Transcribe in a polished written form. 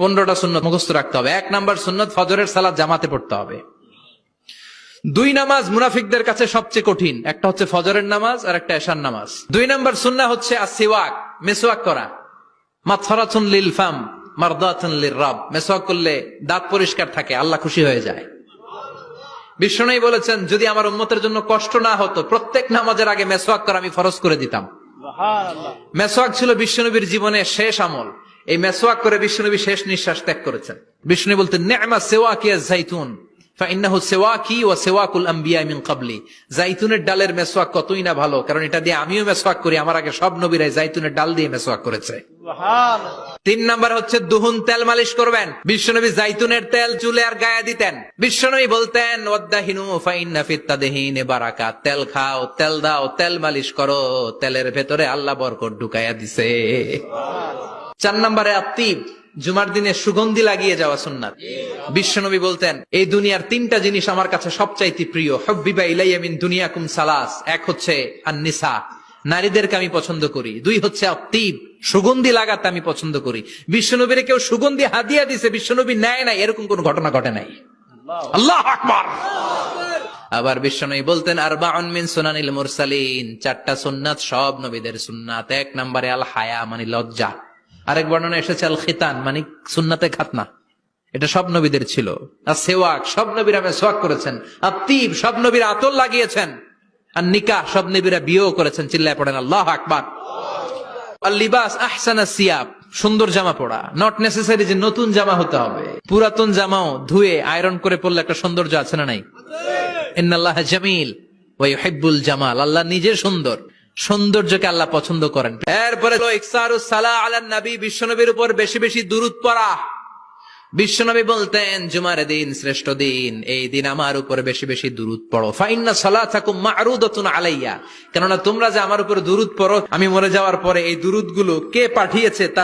15টা সুন্নত মুখস্থ রাখতে হবে। 1 নাম্বার সুন্নত ফজরের সালাত জামাতে পড়তে হবে। 2 নামাজ মুনাফিকদের কাছে সবচেয়ে কঠিন, একটা হচ্ছে ফজরের নামাজ আর একটা এশার নামাজ। 2 নাম্বার সুন্নাহ হচ্ছে আসওয়াক, মেসওয়াক করা। মাতফারাতুন লিল ফাম মারদাতুন লিররাব, মেসওয়াক করলে দাঁত পরিষ্কার থাকে, আল্লাহ খুশি হয়ে যায়। বিশ্বনবী বলেছেন, যদি আমার উম্মতের জন্য কষ্ট না হতো প্রত্যেক নামাজের আগে মেসওয়াক করা আমি ফরজ করে দিতাম। মেসওয়াক ছিল বিশ্বনবীর জীবনের শেষ আমল। এই মেসওয়াক করে বিশ্বনবী শেষ নিঃশ্বাস ত্যাগ করেছেন। বিশ্বনবী বলতেন, নি'মা সিওয়াকি আয-যাইতুন ফাইন্নাহু সিওয়াকি ওয়া সিওয়াকুল আমবিয়া মিন ক্বাবলি। জাইতুনের ডালের মেসওয়াক কতই না ভালো, কারণ এটা দিয়ে আমিও মেসওয়াক করি, আমার আগে সব নবীরাই জাইতুনের ডাল দিয়ে মেসওয়াক করেছে। সুবহানাল্লাহ। 3 নাম্বার হচ্ছে দুহুন, তেল মালিশ করবেন। বিশ্বনবী জাইতুনের তেল চুলে আর গায়ে দিতেন। বিশ্বনবী বলতেন, ওয়াদাহিনু ফাইন্না ফিত তাদহিনি বারাকাত, তেল খাও, তেল দাও, তেল মালিশ করো, তেলের ভেতরে আল্লাহ বরকত ঢুকাইয়া দিছে। 4 নম্বরে আত্তিব, জুমার দিনে সুগন্ধি লাগিয়ে যাওয়া সুন্নাত। বিশ্বনবী বলতেন, এই দুনিয়ার 3টা জিনিস আমার কাছে সবচাইতে প্রিয়। হুব্বিবা ইলাইয়া মিন দুনিয়াকুম সালাস, 1 হচ্ছে আন-নিসা, নারীদেরকে আমি পছন্দ করি। 2 হচ্ছে আত্তিব, সুগন্ধি লাগাতে আমি পছন্দ করি। বিশ্বনবীরে কেউ সুগন্ধি হাদিয়া দিছে, বিশ্বনবী নেয় নাই, এরকম কোন ঘটনা ঘটে নাই। আল্লাহু আকবার। আবার বিশ্বনবী বলতেন, আরবাউন মিন সুনানিল মুরসালিন, 4টা সুন্নাত সব নবীদের সুন্নাত। 1 নম্বরে আল হায়া, মানে লজ্জা। আরেক বর্ণনা এসেছে আল খিতান, মানে সুন্নাতে খাতনা, এটা সব নবীদের ছিল। আর সেওয়াক, সব নবীরা মেসওয়াক করেছেন। আত্তিব, সব নবীরা আতর লাগিয়েছেন। আর নিকাহ, সব নবীরা বিয়েও করেছেন। চিল্লায় পড়েন আল্লাহু আকবার। আর লিবাস আহসানা সিয়াব, সুন্দর জামা পরা। নট নেসেসারি যে নতুন জামা হতে হবে, পুরাতন জামাও ধুয়ে আয়রন করে পরলে একটা সৌন্দর্য আছে না নাই? ইন্নাল্লাহা জামিল ওয়া ইউহিব্বুল জামাল, আল্লাহ নিজে সুন্দর, সৌন্দর্যকে আল্লাহ পছন্দ করেন। এরপরে ইকসারুস সালাহ আলান নবী, বিশ্বনবীর উপর বেশি বেশি দুরূদ পড়া। বিশ্বনবী বলতেন, জুমার দিন শ্রেষ্ঠ দিন, এই দিন আমার উপর বেশি বেশি দুরূদ পড়ো। ফাইন্না সালাতাকুম মা'রুদাতুন আলাইয়া, কেননা তোমরা যে আমার উপর দুরূদ পড়ো, আমি মরে যাওয়ার পরে এই দুরূদগুলো কে পাঠিয়েছে